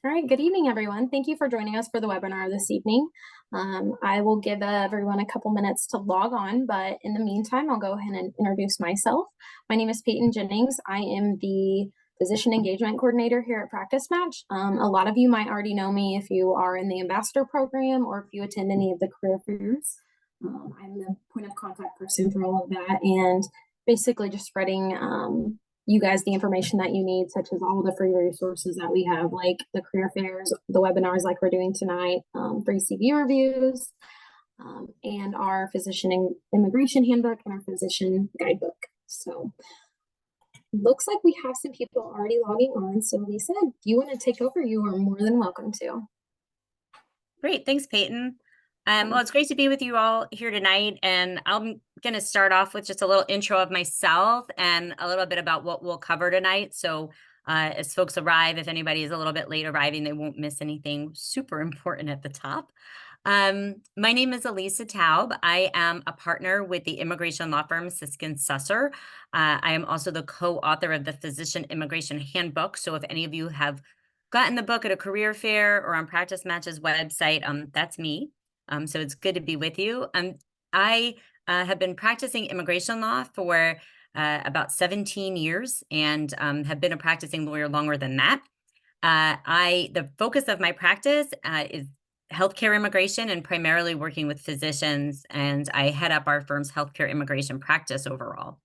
All right, good evening, everyone. Thank you for joining us for the webinar this evening. I will give everyone a couple minutes to log on, but in the meantime, I'll go ahead and introduce myself. My name is Peyton Jennings. I am the Physician Engagement Coordinator here at Practice Match. A lot of you might already know me if you are in the Ambassador Program or if you attend any of the career fairs. I'm the point of contact person for all of that and basically just spreading you guys the information that you need, such as all the free resources that we have, like the career fairs, the webinars like we're doing tonight, free CV reviews, and our physician immigration handbook and our physician guidebook. So looks like we have some people already logging on. So Lisa, if you want to take over, you are more than welcome to. Great, thanks, Peyton. Well, it's great to be with you all here tonight, and I'm going to start off with just a little intro of myself and a little bit about what we'll cover tonight. So as folks arrive, if anybody is a little bit late arriving, they won't miss anything super important at the top. My name is Elissa Taub. I am a partner with the immigration law firm Siskin Susser. I am also the co-author of the Physician Immigration Handbook. So if any of you have gotten the book at a career fair or on Practice Match's website, that's me. So it's good to be with you. I have been practicing immigration law for about 17 years and have been a practicing lawyer longer than that. The focus of my practice is healthcare immigration and primarily working with physicians, and I head up our firm's healthcare immigration practice overall.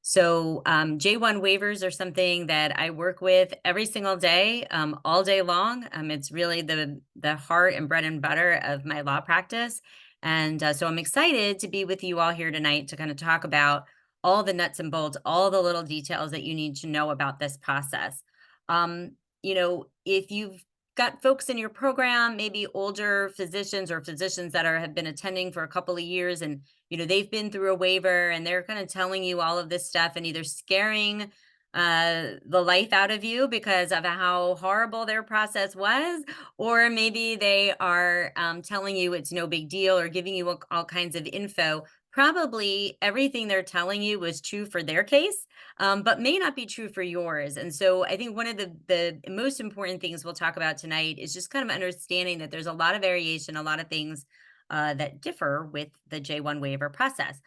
So J-1 waivers are something that I work with every single day, all day long. It's really the heart and bread and butter of my law practice. And so I'm excited to be with you all here tonight to kind of talk about all the nuts and bolts, all the little details that you need to know about this process. If you've got folks in your program, maybe older physicians or physicians that have been attending for a couple of years, and they've been through a waiver and they're kind of telling you all of this stuff and either scaring the life out of you because of how horrible their process was, or maybe they are telling you it's no big deal or giving you all kinds of info. Probably everything they're telling you was true for their case, but may not be true for yours. And so I think one of the most important things we'll talk about tonight is just kind of understanding that there's a lot of variation, a lot of things that differ with the J-1 waiver process.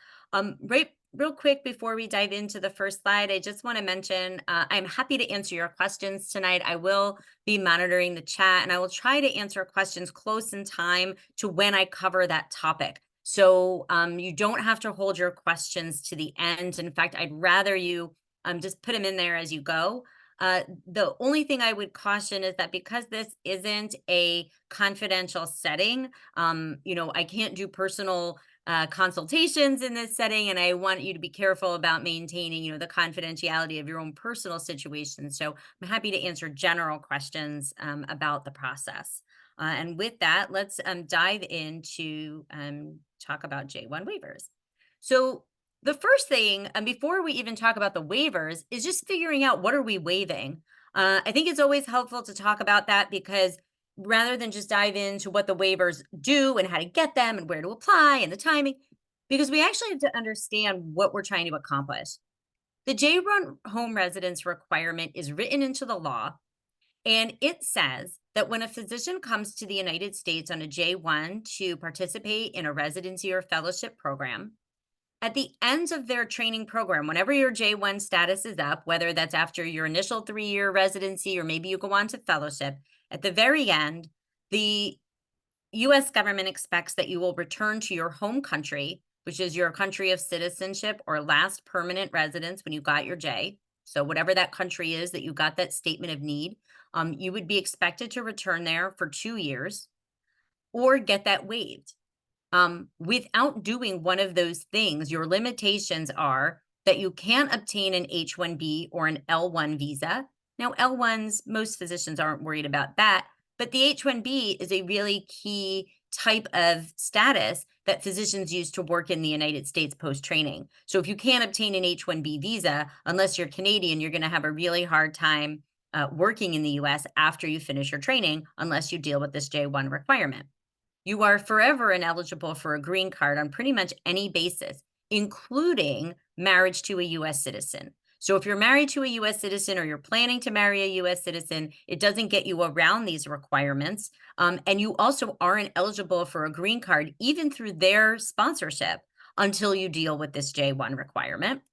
Real quick, before we dive into the first slide, I just want to mention I'm happy to answer your questions tonight. I will be monitoring the chat, and I will try to answer questions close in time to when I cover that topic. So you don't have to hold your questions to the end. In fact, I'd rather you just put them in there as you go. The only thing I would caution is that because this isn't a confidential setting, I can't do personal consultations in this setting, and I want you to be careful about maintaining, the confidentiality of your own personal situation. So I'm happy to answer general questions about the process. And with that, let's dive into talk about J-1 waivers. So the first thing, before we even talk about the waivers, is just figuring out what are we waiving. I think it's always helpful to talk about that because rather than just dive into what the waivers do and how to get them and where to apply and the timing, because we actually have to understand what we're trying to accomplish. The J-1 home residence requirement is written into the law, and it says that when a physician comes to the United States on a J-1 to participate in a residency or fellowship program, at the end of their training program, whenever your J-1 status is up, whether that's after your initial 3-year residency or maybe you go on to fellowship, at the very end, the U.S. government expects that you will return to your home country, which is your country of citizenship or last permanent residence when you got your J. So whatever that country is that you got that statement of need, you would be expected to return there for 2 years or get that waived. Without doing one of those things, your limitations are that you can't obtain an H-1B or an L-1 visa. Now, L-1s, most physicians aren't worried about that, but the H-1B is a really key type of status that physicians use to work in the United States post-training. So if you can't obtain an H-1B visa, unless you're Canadian, you're going to have a really hard time working in the US after you finish your training, unless you deal with this J-1 requirement. You are forever ineligible for a green card on pretty much any basis, including marriage to a U.S. citizen. So if you're married to a US citizen or you're planning to marry a US citizen, it doesn't get you around these requirements. And you also aren't eligible for a green card, even through their sponsorship, until you deal with this J-1 requirement.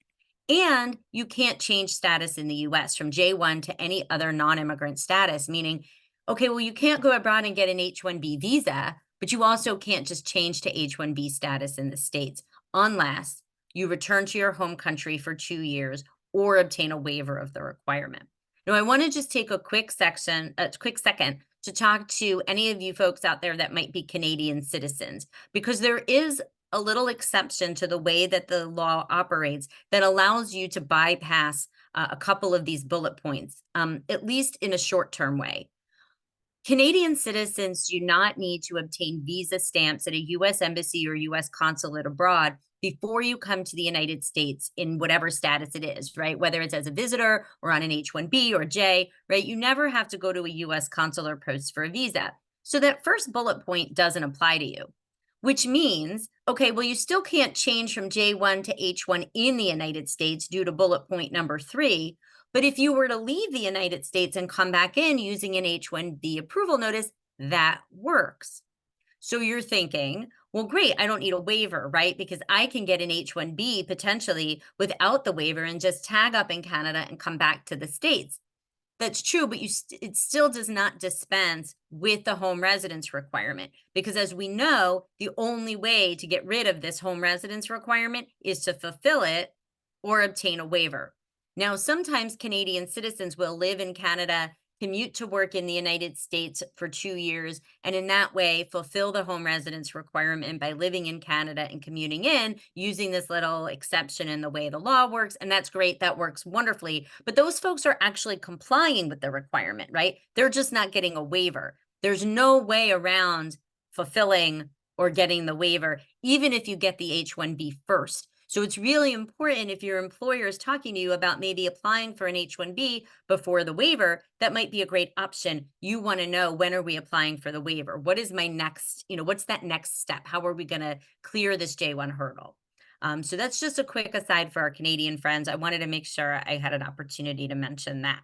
And you can't change status in the US from J-1 to any other non-immigrant status, meaning, okay, well, you can't go abroad and get an H-1B visa, but you also can't just change to H-1B status in the States unless you return to your home country for 2 years or obtain a waiver of the requirement. Now, I want to just take a quick second to talk to any of you folks out there that might be Canadian citizens, because there is a little exception to the way that the law operates that allows you to bypass a couple of these bullet points, at least in a short-term way. Canadian citizens do not need to obtain visa stamps at a U.S. embassy or U.S. consulate abroad before you come to the United States in whatever status it is, right? Whether it's as a visitor or on an H-1B or J, right? You never have to go to a U.S. consular post for a visa. So that first bullet point doesn't apply to you, which means, okay, well, you still can't change from J-1 to H-1 in the United States due to bullet point number 3. But if you were to leave the United States and come back in using an H-1B approval notice, that works. So you're thinking, well, great, I don't need a waiver, right? Because I can get an H-1B potentially without the waiver and just tag up in Canada and come back to the States. That's true, but it still does not dispense with the home residence requirement, because as we know, the only way to get rid of this home residence requirement is to fulfill it or obtain a waiver. Now, sometimes Canadian citizens will live in Canada, commute to work in the United States for 2 years, and in that way fulfill the home residence requirement by living in Canada and commuting in using this little exception in the way the law works. And that's great. That works wonderfully. But those folks are actually complying with the requirement, right? They're just not getting a waiver. There's no way around fulfilling or getting the waiver, even if you get the H-1B first. So it's really important, if your employer is talking to you about maybe applying for an H-1B before the waiver, that might be a great option. You want to know, when are we applying for the waiver? What is my next, what's that next step? How are we going to clear this J-1 hurdle? So that's just a quick aside for our Canadian friends. I wanted to make sure I had an opportunity to mention that.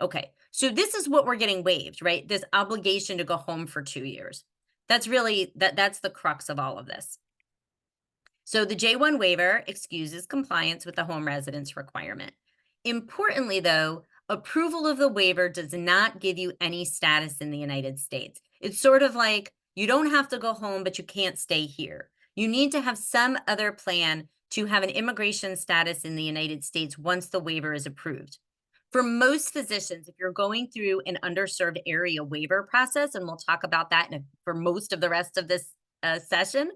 Okay, so this is what we're getting waived, right? This obligation to go home for 2 years. That's really, that's the crux of all of this. So the J-1 waiver excuses compliance with the home residence requirement. Importantly, though, approval of the waiver does not give you any status in the United States. It's sort of like you don't have to go home, but you can't stay here. You need to have some other plan to have an immigration status in the United States once the waiver is approved. For most physicians, if you're going through an underserved area waiver process, and we'll talk about that for most of the rest of this session,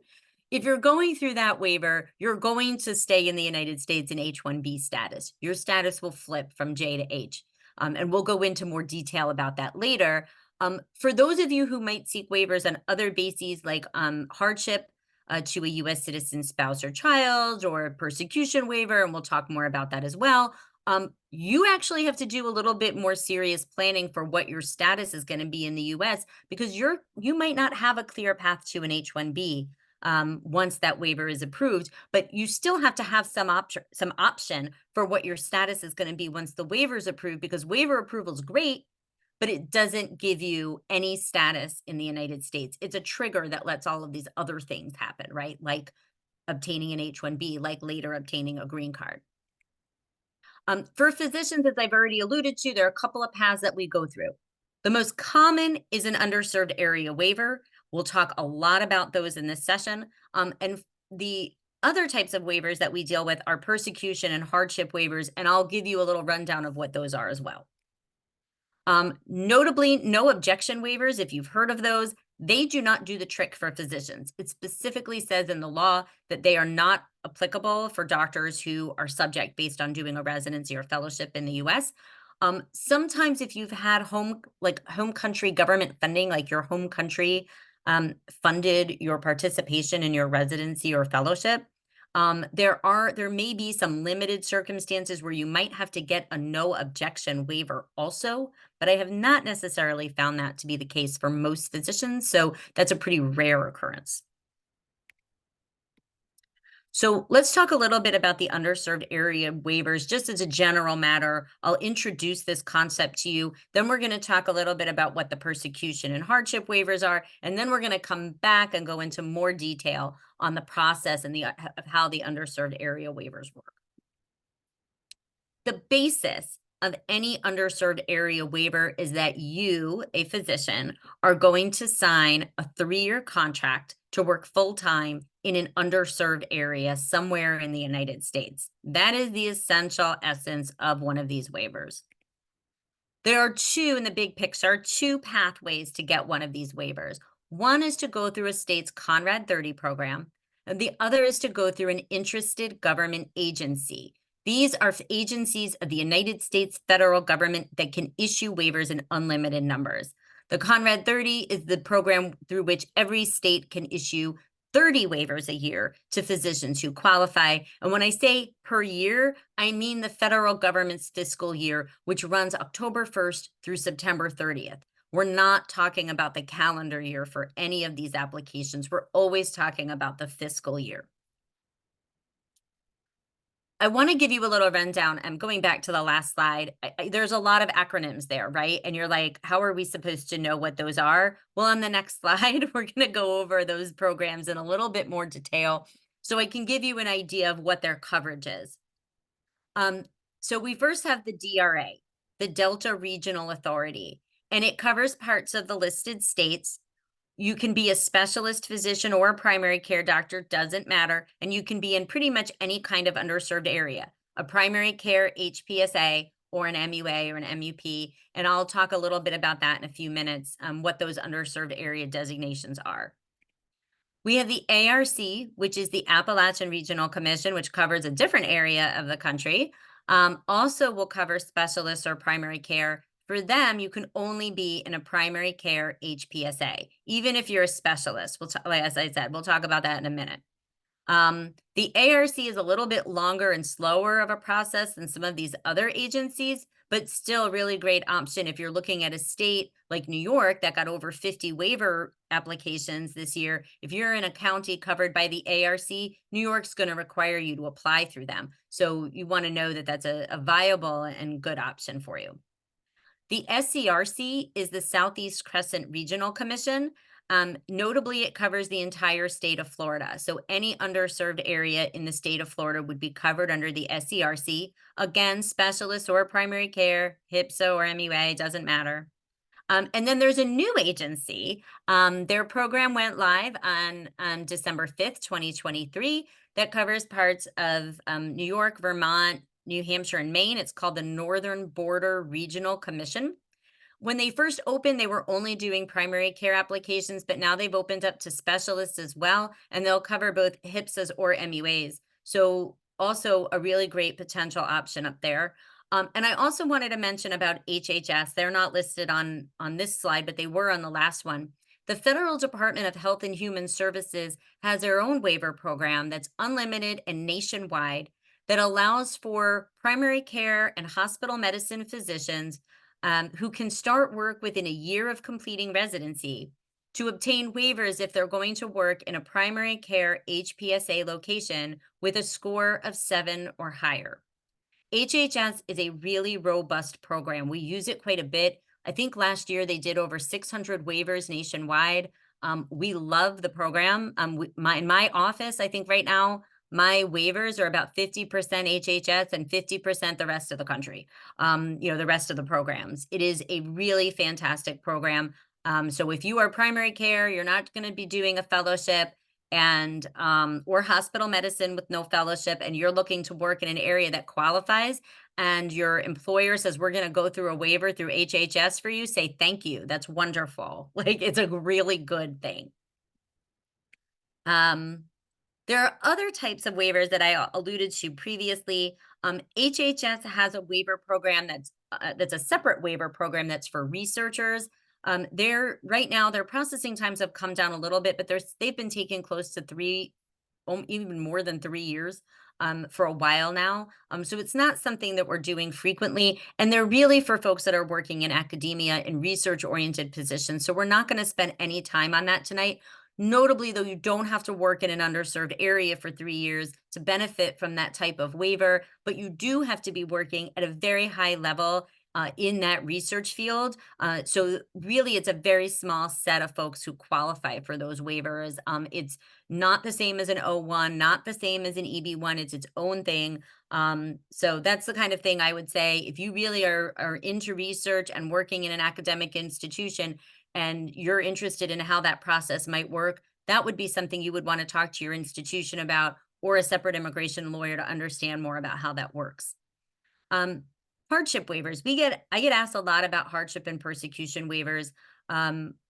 if you're going through that waiver, you're going to stay in the United States in H-1B status. Your status will flip from J to H. And we'll go into more detail about that later. For those of you who might seek waivers on other bases like hardship to a U.S. citizen spouse or child, or a persecution waiver, and we'll talk more about that as well, you actually have to do a little bit more serious planning for what your status is going to be in the U.S. because you might not have a clear path to an H-1B once that waiver is approved, but you still have to have some option for what your status is going to be once the waiver is approved, because waiver approval is great, but it doesn't give you any status in the United States. It's a trigger that lets all of these other things happen, right? Like obtaining an H-1B, like later obtaining a green card. For physicians, as I've already alluded to, there are a couple of paths that we go through. The most common is an underserved area waiver. We'll talk a lot about those in this session. And the other types of waivers that we deal with are persecution and hardship waivers, and I'll give you a little rundown of what those are as well. Notably, no objection waivers, if you've heard of those, they do not do the trick for physicians. It specifically says in the law that they are not applicable for doctors who are subject based on doing a residency or fellowship in the US. Sometimes if you've had home country government funding, like your home country funded your participation in your residency or fellowship, there may be some limited circumstances where you might have to get a no objection waiver also, but I have not necessarily found that to be the case for most physicians, so that's a pretty rare occurrence. So let's talk a little bit about the underserved area waivers, just as a general matter. I'll introduce this concept to you. Then we're going to talk a little bit about what the persecution and hardship waivers are. And then we're going to come back and go into more detail on the process and of how the underserved area waivers work. The basis of any underserved area waiver is that you, a physician, are going to sign a 3-year contract to work full-time in an underserved area somewhere in the United States. That is the essential essence of one of these waivers. There are in the big picture, 2 pathways to get one of these waivers. One is to go through a state's Conrad 30 program, and the other is to go through an interested government agency. These are agencies of the United States federal government that can issue waivers in unlimited numbers. The Conrad 30 is the program through which every state can issue 30 waivers a year to physicians who qualify. And when I say per year, I mean the federal government's fiscal year, which runs October 1st through September 30th. We're not talking about the calendar year for any of these applications. We're always talking about the fiscal year. I want to give you a little rundown. I'm going back to the last slide. There's a lot of acronyms there, right? And you're like, how are we supposed to know what those are? Well, on the next slide, we're going to go over those programs in a little bit more detail so I can give you an idea of what their coverage is. So we first have the DRA, the Delta Regional Authority, and it covers parts of the listed states. You can be a specialist physician or a primary care doctor, doesn't matter. And you can be in pretty much any kind of underserved area, a primary care HPSA or an MUA or an MUP. And I'll talk a little bit about that in a few minutes, what those underserved area designations are. We have the ARC, which is the Appalachian Regional Commission, which covers a different area of the country. Also will cover specialists or primary care. For them, you can only be in a primary care HPSA, even if you're a specialist. As I said, we'll talk about that in a minute. The ARC is a little bit longer and slower of a process than some of these other agencies, but still a really great option if you're looking at a state like New York that got over 50 waiver applications this year. If you're in a county covered by the ARC, New York's going to require you to apply through them. So you want to know that that's a viable and good option for you. The SCRC is the Southeast Crescent Regional Commission. Notably, it covers the entire state of Florida. So any underserved area in the state of Florida would be covered under the SCRC. Again, specialist or primary care, HPSA or MUA, doesn't matter. And then there's a new agency. Their program went live on December 5th, 2023, that covers parts of New York, Vermont, New Hampshire, and Maine. It's called the Northern Border Regional Commission. When they first opened, they were only doing primary care applications, but now they've opened up to specialists as well, and they'll cover both HPSAs or MUAs. So also a really great potential option up there. And I also wanted to mention about HHS. They're not listed on this slide, but they were on the last one. The Federal Department of Health and Human Services has their own waiver program that's unlimited and nationwide that allows for primary care and hospital medicine physicians who can start work within a year of completing residency to obtain waivers if they're going to work in a primary care HPSA location with a score of 7 or higher. HHS is a really robust program. We use it quite a bit. I think last year they did over 600 waivers nationwide. We love the program. In my office, I think right now, my waivers are about 50% HHS and 50% the rest of the country, the rest of the programs. It is a really fantastic program. So if you are primary care, you're not going to be doing a fellowship and or hospital medicine with no fellowship, and you're looking to work in an area that qualifies, and your employer says, we're going to go through a waiver through HHS for you, say thank you. That's wonderful. Like, it's a really good thing. There are other types of waivers that I alluded to previously. HHS has a waiver program that's a separate waiver program that's for researchers. Right now, their processing times have come down a little bit, but they've been taking close to even more than 3 years for a while now. So it's not something that we're doing frequently, and they're really for folks that are working in academia and research-oriented positions. So we're not going to spend any time on that tonight. Notably, though, you don't have to work in an underserved area for 3 years to benefit from that type of waiver, but you do have to be working at a very high level in that research field. So really, it's a very small set of folks who qualify for those waivers. It's not the same as an O1, not the same as an EB1. It's its own thing. So that's the kind of thing I would say if you really are into research and working in an academic institution and you're interested in how that process might work, that would be something you would want to talk to your institution about or a separate immigration lawyer to understand more about how that works. Um, Hardship waivers. I get asked a lot about hardship and persecution waivers.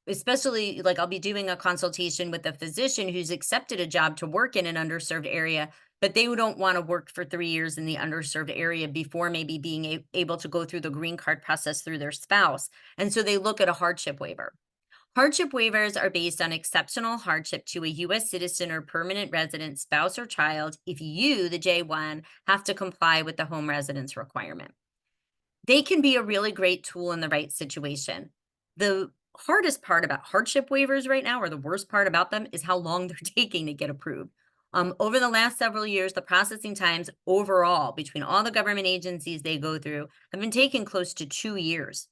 Especially like I'll be doing a consultation with a physician who's accepted a job to work in an underserved area, but they don't want to work for 3 years in the underserved area before maybe being able to go through the green card process through their spouse. And so they look at a hardship waiver. Hardship waivers are based on exceptional hardship to a U.S. citizen or permanent resident, spouse, or child if you, the J-1, have to comply with the home residence requirement. They can be a really great tool in the right situation. The hardest part about hardship waivers right now, or the worst part about them, is how long they're taking to get approved. Over the last several years, the processing times overall between all the government agencies they go through have been taking close to 2 years.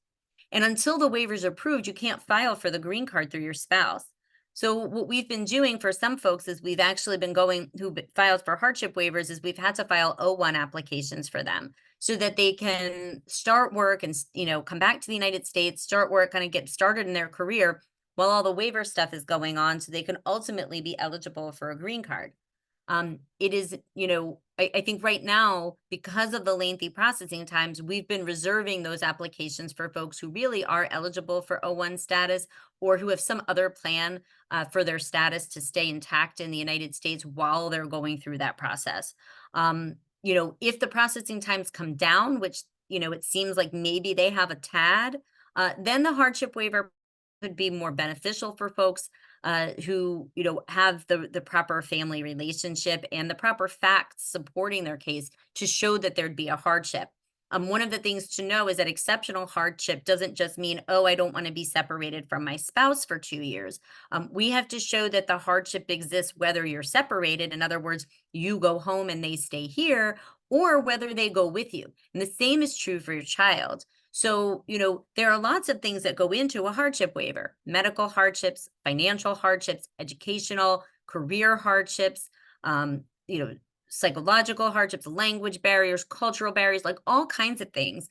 And until the waiver's approved, you can't file for the green card through your spouse. So what we've been doing for some folks is we've actually been going who filed for hardship waivers is we've had to file O1 applications for them so that they can start work and come back to the United States, start work, kind of get started in their career while all the waiver stuff is going on so they can ultimately be eligible for a green card. It is, I think right now, because of the lengthy processing times, we've been reserving those applications for folks who really are eligible for O1 status or who have some other plan for their status to stay intact in the United States while they're going through that process. If the processing times come down, which, it seems like maybe they have a tad, then the hardship waiver could be more beneficial for folks who have the proper family relationship and the proper facts supporting their case to show that there'd be a hardship. One of the things to know is that exceptional hardship doesn't just mean, oh, I don't want to be separated from my spouse for 2 years. We have to show that the hardship exists whether you're separated. In other words, you go home and they stay here, or whether they go with you. And the same is true for your child. So, there are lots of things that go into a hardship waiver: medical hardships, financial hardships, educational, career hardships, um, you know, psychological hardships, language barriers, cultural barriers, like all kinds of things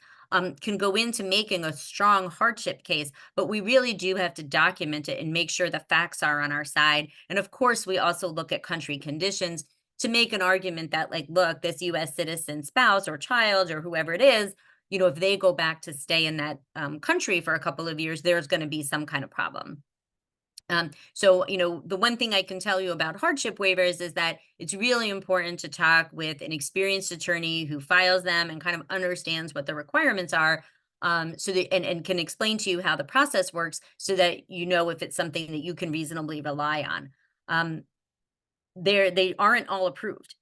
can go into making a strong hardship case. But we really do have to document it and make sure the facts are on our side. And of course, we also look at country conditions to make an argument that, like, look, this US citizen spouse or child or whoever it is, if they go back to stay in that country for a couple of years, there's going to be some kind of problem. So, the one thing I can tell you about hardship waivers is that it's really important to talk with an experienced attorney who files them and kind of understands what the requirements are. So that and can explain to you how the process works so that you know if it's something that you can reasonably rely on. Um, they aren't all approved.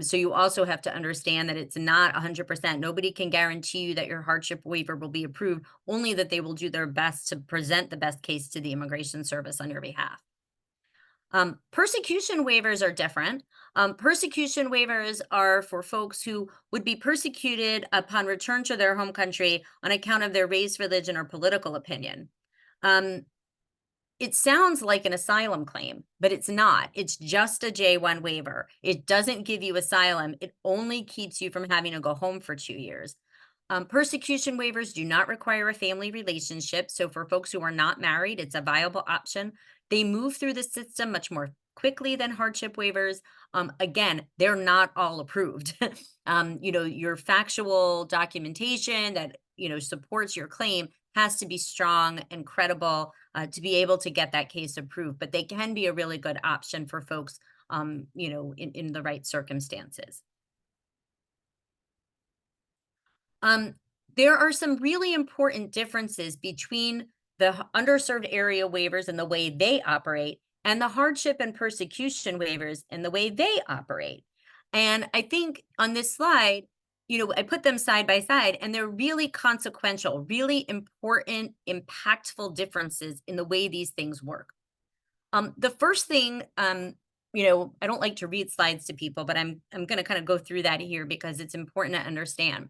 So you also have to understand that it's not 100%. Nobody can guarantee you that your hardship waiver will be approved, only that they will do their best to present the best case to the immigration service on your behalf. Persecution waivers are different. Persecution waivers are for folks who would be persecuted upon return to their home country on account of their race, religion, or political opinion. It sounds like an asylum claim, but it's not. It's just a J-1 waiver. It doesn't give you asylum. It only keeps you from having to go home for 2 years. Persecution waivers do not require a family relationship. So for folks who are not married, it's a viable option. They move through the system much more quickly than hardship waivers. Again, they're not all approved. Your factual documentation that, supports your claim has to be strong and credible to be able to get that case approved. But they can be a really good option for folks, in the right circumstances. There are some really important differences between the underserved area waivers and the way they operate and the hardship and persecution waivers and the way they operate. And I think on this slide, I put them side by side, and they're really consequential, really important, impactful differences in the way these things work. The first thing, I don't like to read slides to people, but I'm going to kind of go through that here because it's important to understand.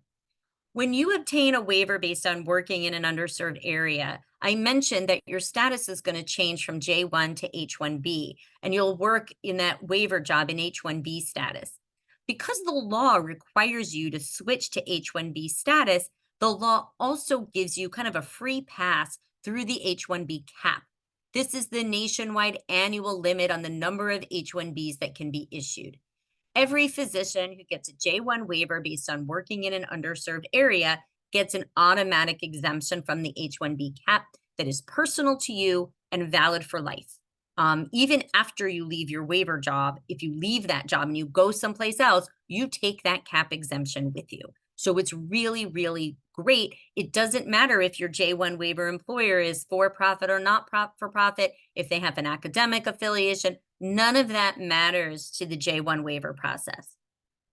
When you obtain a waiver based on working in an underserved area, I mentioned that your status is going to change from J-1 to H-1B, and you'll work in that waiver job in H-1B status. Because the law requires you to switch to H-1B status, the law also gives you kind of a free pass through the H-1B cap. This is the nationwide annual limit on the number of H-1Bs that can be issued. Every physician who gets a J-1 waiver based on working in an underserved area gets an automatic exemption from the H-1B cap that is personal to you and valid for life. Even after you leave your waiver job, if you leave that job and you go someplace else, you take that cap exemption with you. So it's really, really great. It doesn't matter if your J-1 waiver employer is for-profit or not for-profit, if they have an academic affiliation, none of that matters to the J-1 waiver process.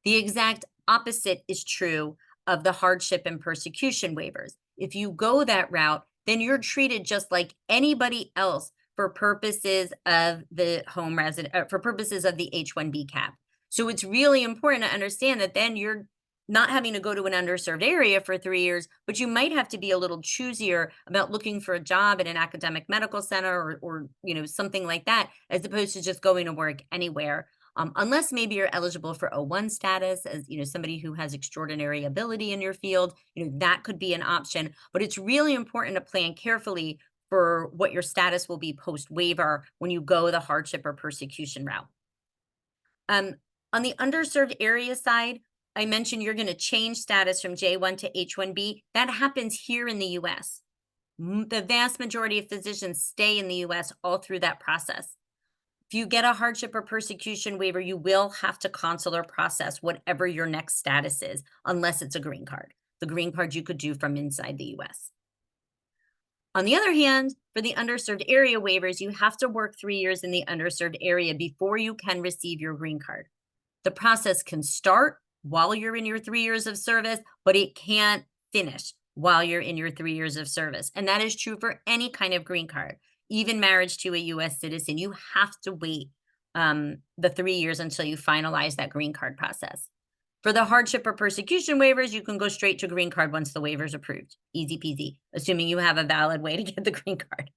The exact opposite is true of the hardship and persecution waivers. If you go that route, then you're treated just like anybody else for purposes of the for purposes of the H-1B cap. So it's really important to understand that then you're not having to go to an underserved area for 3 years, but you might have to be a little choosier about looking for a job at an academic medical center or something like that, as opposed to just going to work anywhere. Unless maybe you're eligible for O1 status as somebody who has extraordinary ability in your field, that could be an option. But it's really important to plan carefully for what your status will be post waiver when you go the hardship or persecution route. On the underserved area side, I mentioned you're going to change status from J-1 to H-1B. That happens here in the U.S. The vast majority of physicians stay in the U.S. all through that process. If you get a hardship or persecution waiver, you will have to consular process whatever your next status is, unless it's a green card. The green card you could do from inside the U.S. On the other hand, for the underserved area waivers, you have to work 3 years in the underserved area before you can receive your green card. The process can start while you're in your 3 years of service, but it can't finish while you're in your 3 years of service. And that is true for any kind of green card. Even marriage to a U.S. citizen, you have to wait the 3 years until you finalize that green card process. For the hardship or persecution waivers, you can go straight to green card once the waiver is approved. Easy peasy, assuming you have a valid way to get the green card.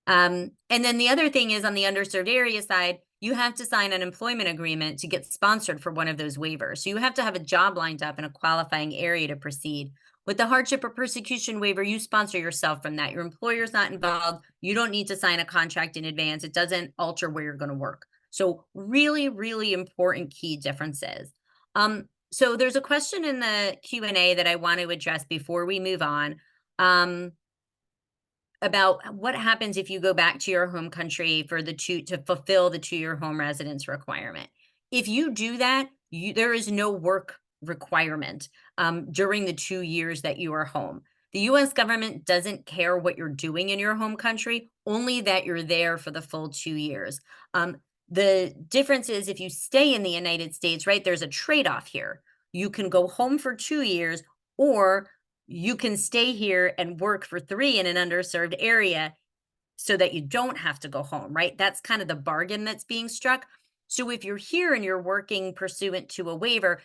And then the other thing is on the underserved area side, you have to sign an employment agreement to get sponsored for one of those waivers. So you have to have a job lined up in a qualifying area to proceed. With the hardship or persecution waiver, you sponsor yourself from that. Your employer's not involved. You don't need to sign a contract in advance. It doesn't alter where you're going to work. So really, really important key differences. So there's a question in the Q&A that I want to address before we move on. About what happens if you go back to your home country for to fulfill the 2-year home residence requirement. If you do that, there is no work requirement during the 2 years that you are home. The U.S. government doesn't care what you're doing in your home country, only that you're there for the full 2 years. The difference is if you stay in the United States, right, there's a trade-off here. You can go home for 2 years, or you can stay here and work for 3 in an underserved area so that you don't have to go home, right? That's kind of the bargain that's being struck. So if you're here and you're working pursuant to a waiver,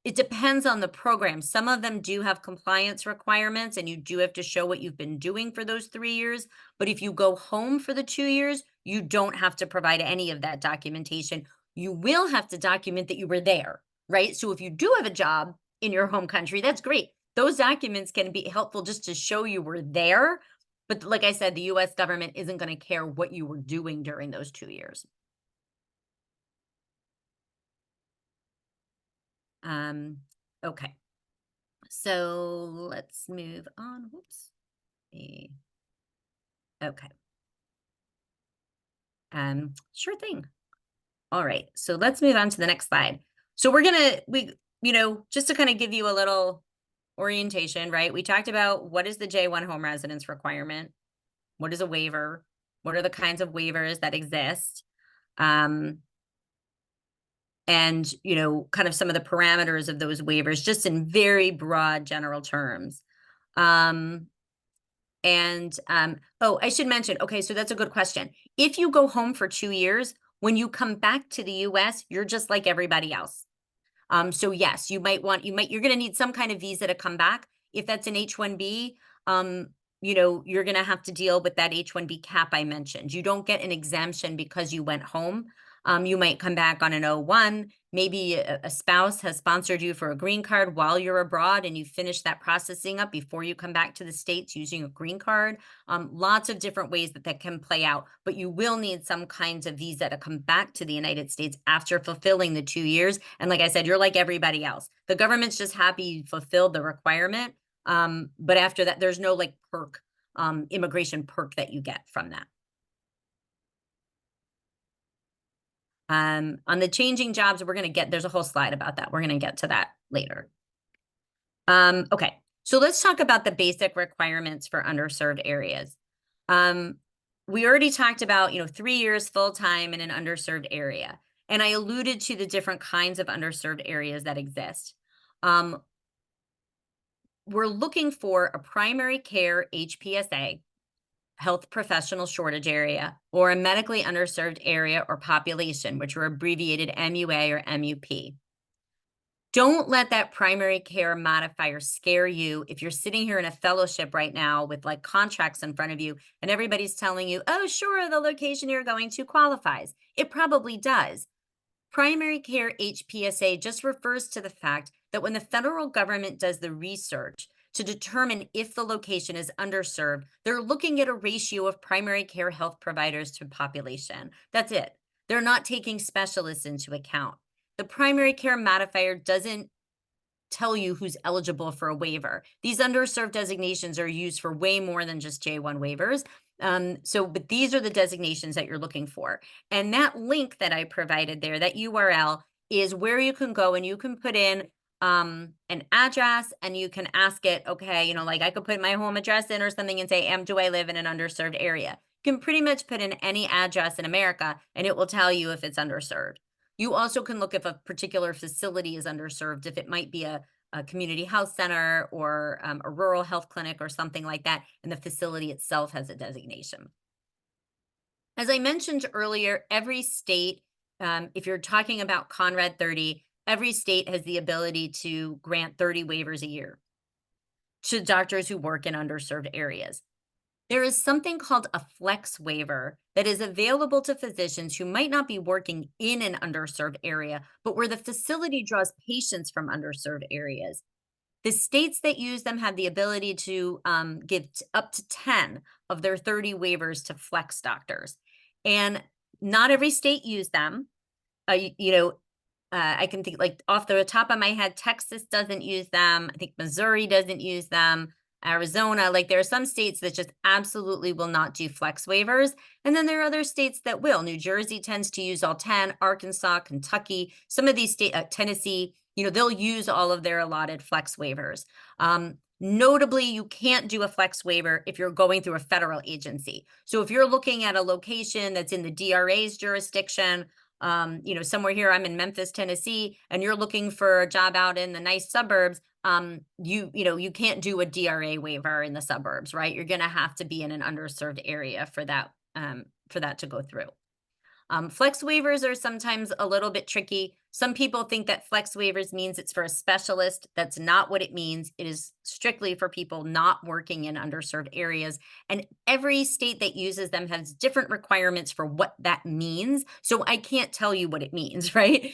it depends on the program. Some of them do have compliance requirements, and you do have to show what you've been doing for those 3 years. But if you go home for the 2 years, you don't have to provide any of that documentation. You will have to document that you were there, right? So if you do have a job in your home country, that's great. Those documents can be helpful just to show you were there. But like I said, the U.S. government isn't going to care what you were doing during those 2 years. Okay. So let's move on. Whoops. Okay. Sure thing. All right. So let's move on to the next slide. So just to kind of give you a little orientation, right? We talked about what is the J-1 home residence requirement? What is a waiver? What are the kinds of waivers that exist? And, kind of some of the parameters of those waivers, just in very broad general terms. And oh, I should mention, okay, so that's a good question. If you go home for 2 years, when you come back to the US, you're just like everybody else. So yes, you're going to need some kind of visa to come back. If that's an H-1B, you're going to have to deal with that H-1B cap I mentioned. You don't get an exemption because you went home. You might come back on an O-1. Maybe a spouse has sponsored you for a green card while you're abroad and you finish that processing up before you come back to the States using a green card. Lots of different ways that can play out, but you will need some kinds of visa to come back to the United States after fulfilling the 2 years. And like I said, you're like everybody else. The government's just happy you fulfilled the requirement. But after that, there's no like perk, immigration perk that you get from that. On the changing jobs, there's a whole slide about that. We're going to get to that later. Okay, so let's talk about the basic requirements for underserved areas. We already talked about, 3 years full-time in an underserved area. And I alluded to the different kinds of underserved areas that exist. We're looking for a primary care HPSA, health professional shortage area, or a medically underserved area or population, which are abbreviated MUA or MUP. Don't let that primary care modifier scare you if you're sitting here in a fellowship right now with like contracts in front of you and everybody's telling you, oh, sure, the location you're going to qualifies. It probably does. Primary care HPSA just refers to the fact that when the federal government does the research to determine if the location is underserved, they're looking at a ratio of primary care health providers to population. That's it. They're not taking specialists into account. The primary care modifier doesn't tell you who's eligible for a waiver. These underserved designations are used for way more than just J-1 waivers. But these are the designations that you're looking for. And that link that I provided there, that URL, is where you can go and you can put in an address and you can ask it, okay, like I could put my home address in or something and say, do I live in an underserved area? You can pretty much put in any address in America and it will tell you if it's underserved. You also can look if a particular facility is underserved, if it might be a community health center or a rural health clinic or something like that, and the facility itself has a designation. As I mentioned earlier, every state, if you're talking about Conrad 30, every state has the ability to grant 30 waivers a year to doctors who work in underserved areas. There is something called a flex waiver that is available to physicians who might not be working in an underserved area, but where the facility draws patients from underserved areas. The states that use them have the ability to give up to 10 of their 30 waivers to flex doctors. And not every state use them. I can think like off the top of my head, Texas doesn't use them. I think Missouri doesn't use them. Arizona, like there are some states that just absolutely will not do flex waivers. And then there are other states that will. New Jersey tends to use all 10, Arkansas, Kentucky, some of these states, Tennessee, they'll use all of their allotted flex waivers. Notably, you can't do a flex waiver if you're going through a federal agency. So if you're looking at a location that's in the DRA's jurisdiction, somewhere here, I'm in Memphis, Tennessee, and you're looking for a job out in the nice suburbs, you can't do a DRA waiver in the suburbs, right? You're going to have to be in an underserved area for that to go through. Flex waivers are sometimes a little bit tricky. Some people think that flex waivers means it's for a specialist. That's not what it means. It is strictly for people not working in underserved areas. And every state that uses them has different requirements for what that means. So I can't tell you what it means, right?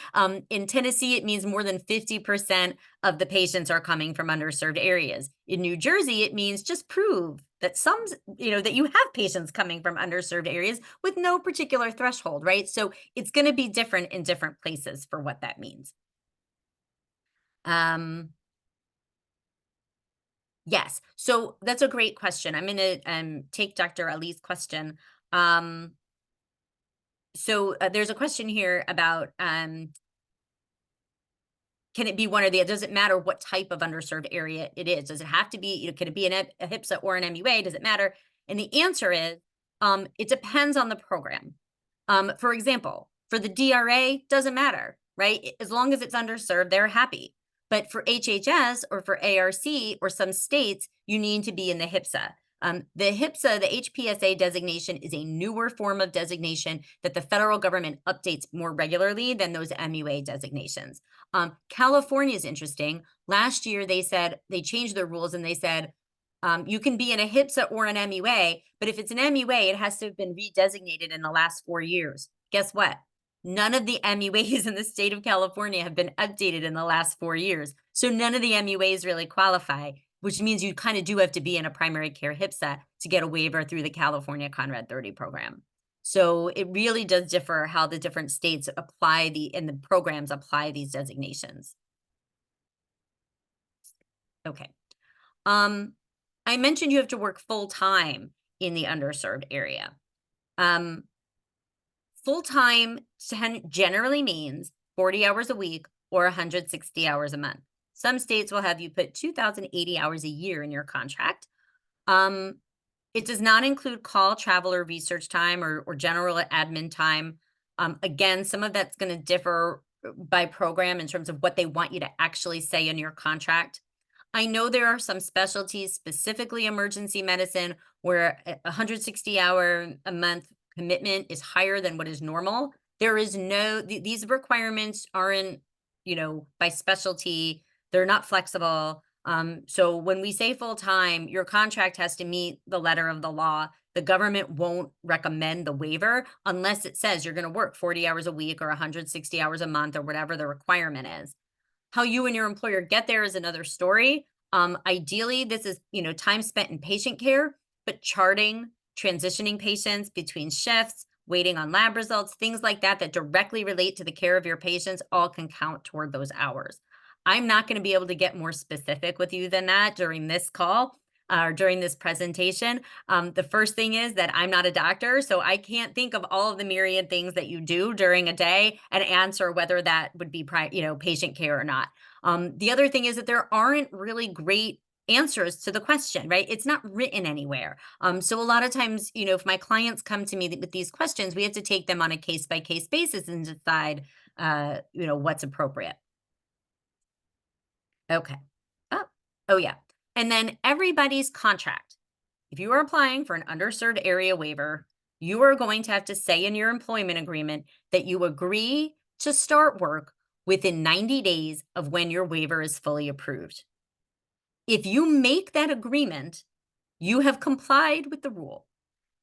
In Tennessee, it means more than 50% of the patients are coming from underserved areas. In New Jersey, it means just prove that that you have patients coming from underserved areas with no particular threshold, right? So it's going to be different in different places for what that means. Yes, so that's a great question. I'm going to take Dr. Ali's question. There's a question here about can it be one or the other? Does it matter what type of underserved area it is? Does it have to be, could it be a HPSA or an MUA? Does it matter? And the answer is, it depends on the program. For example, for the DRA, doesn't matter, right? As long as it's underserved, they're happy. But for HHS or for ARC or some states, you need to be in the HPSA. The HPSA, the HPSA designation is a newer form of designation that the federal government updates more regularly than those MUA designations. California is interesting. Last year, they said they changed their rules and they said you can be in a HPSA or an MUA, but if it's an MUA, it has to have been redesignated in the last 4 years. Guess what? None of the MUAs in the state of California have been updated in the last 4 years. So none of the MUAs really qualify, which means you kind of do have to be in a primary care HPSA to get a waiver through the California Conrad 30 program. So it really does differ how the different states apply and the programs apply these designations. Okay. I mentioned you have to work full-time in the underserved area. Full-time generally means 40 hours a week or 160 hours a month. Some states will have you put 2,080 hours a year in your contract. It does not include call, travel, or research time or general admin time. Again, some of that's going to differ by program in terms of what they want you to actually say in your contract. I know there are some specialties, specifically emergency medicine, where a 160-hour a month commitment is higher than what is normal. There is these requirements aren't, by specialty, they're not flexible. So when we say full-time, your contract has to meet the letter of the law. The government won't recommend the waiver unless it says you're going to work 40 hours a week or 160 hours a month or whatever the requirement is. How you and your employer get there is another story. Ideally, this is, time spent in patient care, but charting, transitioning patients between shifts, waiting on lab results, things like that that directly relate to the care of your patients all can count toward those hours. I'm not going to be able to get more specific with you than that during this call or during this presentation. The first thing is that I'm not a doctor, so I can't think of all of the myriad things that you do during a day and answer whether that would be patient care or not. The other thing is that there aren't really great answers to the question, right? It's not written anywhere. So a lot of times, if my clients come to me with these questions, we have to take them on a case-by-case basis and decide, what's appropriate. Okay. Oh yeah. And then everybody's contract. If you are applying for an underserved area waiver, you are going to have to say in your employment agreement that you agree to start work within 90 days of when your waiver is fully approved. If you make that agreement, you have complied with the rule.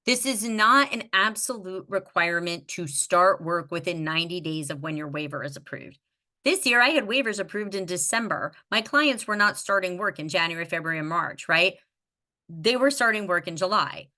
This is not an absolute requirement to start work within 90 days of when your waiver is approved. This year, I had waivers approved in December. My clients were not starting work in January, February, and March, right? They were starting work in July.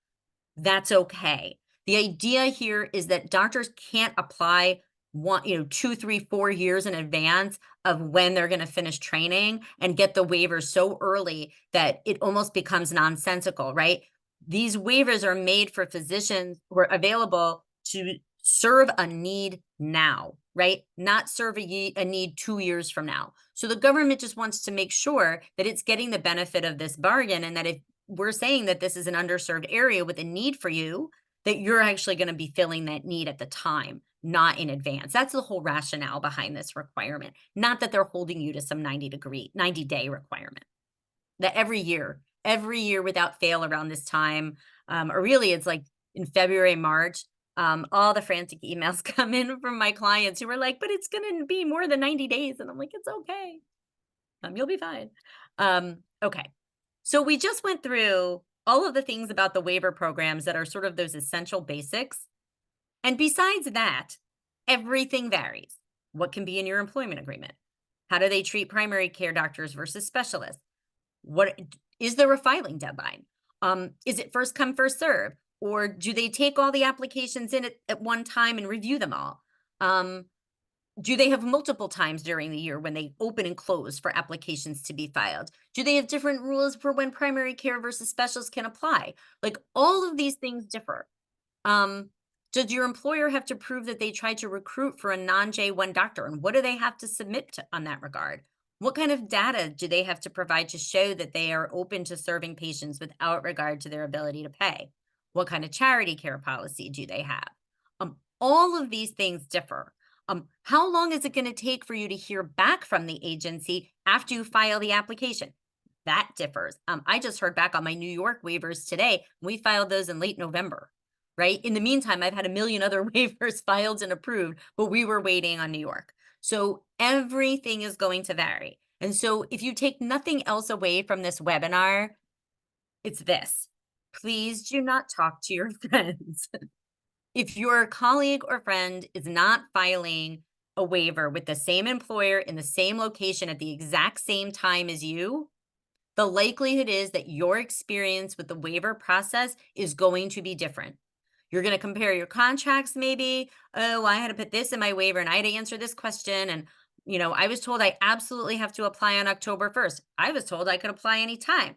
That's okay. The idea here is that doctors can't apply 2, 3, 4 years in advance of when they're going to finish training and get the waivers so early that it almost becomes nonsensical, right? These waivers are made for physicians who are available to serve a need now, right? Not serve a need 2 years from now. So the government just wants to make sure that it's getting the benefit of this bargain, and that if we're saying that this is an underserved area with a need for you, that you're actually going to be filling that need at the time, not in advance. That's the whole rationale behind this requirement. Not that they're holding you to some 90-day requirement. That every year without fail around this time, or really it's like in February, March, all the frantic emails come in from my clients who are like, but it's going to be more than 90 days. And I'm like, it's okay. You'll be fine. Okay. So we just went through all of the things about the waiver programs that are sort of those essential basics. And besides that, everything varies. What can be in your employment agreement? How do they treat primary care doctors versus specialists? What is there a filing deadline? Is it first come, first serve? Or do they take all the applications in at one time and review them all? Do they have multiple times during the year when they open and close for applications to be filed? Do they have different rules for when primary care versus specialists can apply? Like all of these things differ. Does your employer have to prove that they tried to recruit for a non-J-1 doctor? And what do they have to submit on that regard? What kind of data do they have to provide to show that they are open to serving patients without regard to their ability to pay? What kind of charity care policy do they have? All of these things differ. How long is it going to take for you to hear back from the agency after you file the application? that differs. I just heard back on my New York waivers today. We filed those in late November, right? In the meantime, I've had a million other waivers filed and approved, but we were waiting on New York. So everything is going to vary. And so if you take nothing else away from this webinar, it's this. Please do not talk to your friends. If your colleague or friend is not filing a waiver with the same employer in the same location at the exact same time as you, the likelihood is that your experience with the waiver process is going to be different. You're going to compare your contracts maybe. Oh, I had to put this in my waiver and I had to answer this question. And, I was told I absolutely have to apply on October 1st. I was told I could apply anytime.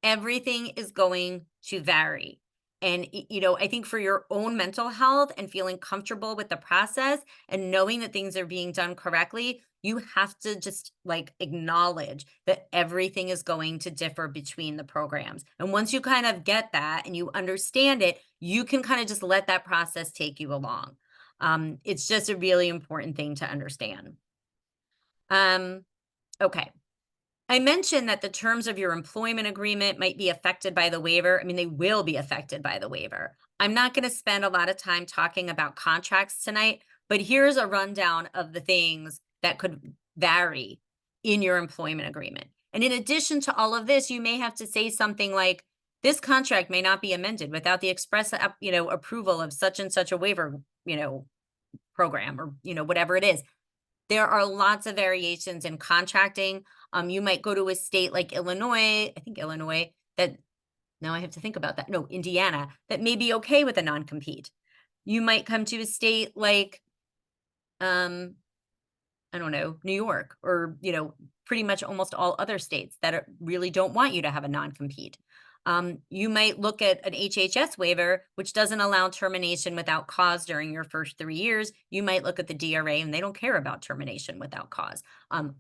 Everything is going to vary. And, I think for your own mental health and feeling comfortable with the process and knowing that things are being done correctly, you have to just acknowledge that everything is going to differ between the programs. And once you kind of get that and you understand it, you can kind of just let that process take you along. It's just a really important thing to understand. Okay. I mentioned that the terms of your employment agreement might be affected by the waiver. I mean, they will be affected by the waiver. I'm not going to spend a lot of time talking about contracts tonight, but here's a rundown of the things that could vary in your employment agreement. And in addition to all of this, you may have to say something like, this contract may not be amended without the express, approval of such and such a waiver, program or, whatever it is. There are lots of variations in contracting. You might go to a state like Illinois, I think Illinois, that now I have to think about that. No, Indiana, that may be okay with a non-compete. You might come to a state like, I don't know, New York, or, pretty much almost all other states that really don't want you to have a non-compete. You might look at an HHS waiver, which doesn't allow termination without cause during your first 3 years. You might look at the DRA and they don't care about termination without cause.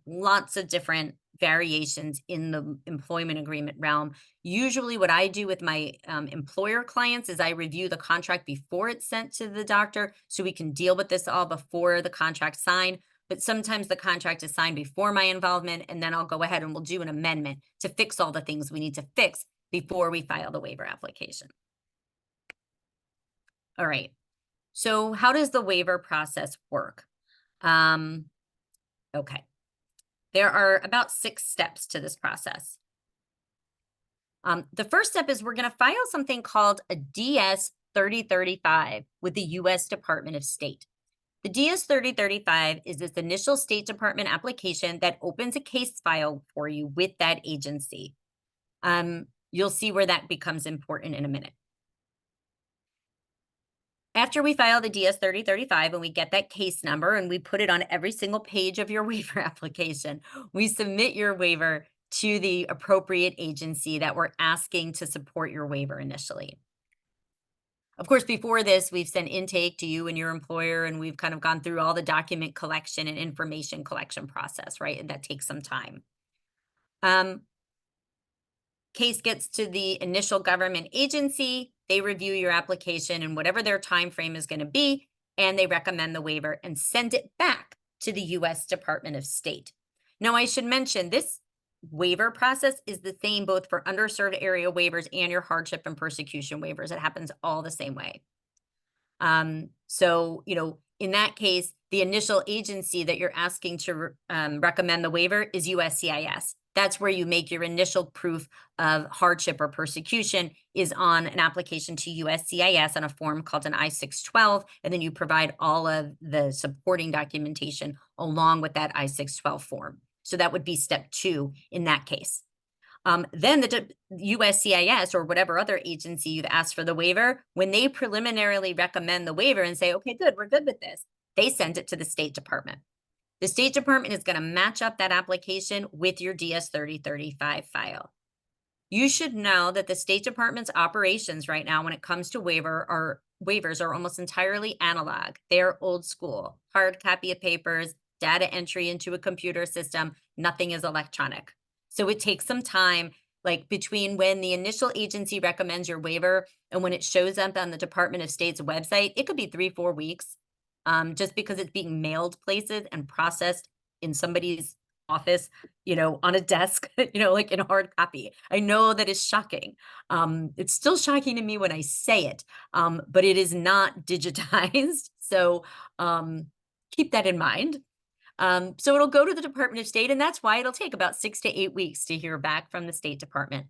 Lots of different variations in the employment agreement realm. Usually what I do with my employer clients is I review the contract before it's sent to the doctor so we can deal with this all before the contract's signed. But sometimes the contract is signed before my involvement, and then I'll go ahead and we'll do an amendment to fix all the things we need to fix before we file the waiver application. All right. So how does the waiver process work? Okay. There are about 6 steps to this process. The first step is we're going to file something called a DS 3035 with the U.S. Department of State. The DS 3035 is this initial State Department application that opens a case file for you with that agency. You'll see where that becomes important in a minute. After we file the DS 3035 and we get that case number and we put it on every single page of your waiver application, we submit your waiver to the appropriate agency that we're asking to support your waiver initially. Of course, before this, we've sent intake to you and your employer, and we've kind of gone through all the document collection and information collection process, right? And that takes some time. Case gets to the initial government agency, they review your application and whatever their time frame is going to be, and they recommend the waiver and send it back to the U.S. Department of State. Now, I should mention this waiver process is the same both for underserved area waivers and your hardship and persecution waivers. It happens all the same way. So, in that case, the initial agency that you're asking to recommend the waiver is USCIS. That's where you make your initial proof of hardship or persecution is on an application to USCIS on a form called an I-612, and then you provide all of the supporting documentation along with that I-612 form. So that would be step 2 in that case. Then the USCIS or whatever other agency you've asked for the waiver, when they preliminarily recommend the waiver and say, okay, good, we're good with this, they send it to the State Department. The State Department is going to match up that application with your DS 3035 file. You should know that the State Department's operations right now when it comes to waivers are almost entirely analog. They're old school, hard copy of papers, data entry into a computer system, nothing is electronic. So it takes some time, like between when the initial agency recommends your waiver and when it shows up on the Department of State's website, it could be 3-4 weeks, just because it's being mailed places and processed in somebody's office, on a desk, like in hard copy. I know that is shocking. It's still shocking to me when I say it, but it is not digitized. So keep that in mind. So it'll go to the Department of State, and that's why it'll take about 6 to 8 weeks to hear back from the State Department.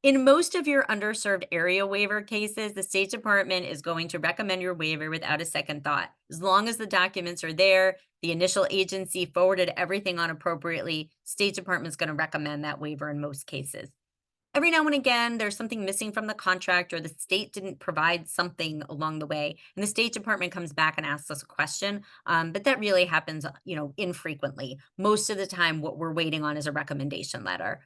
In most of your underserved area waiver cases, the State Department is going to recommend your waiver without a second thought. As long as the documents are there, the initial agency forwarded everything on appropriately, State Department's going to recommend that waiver in most cases. Every now and again, there's something missing from the contract or the state didn't provide something along the way, and the State Department comes back and asks us a question. But that really happens, infrequently. Most of the time, what we're waiting on is a recommendation letter.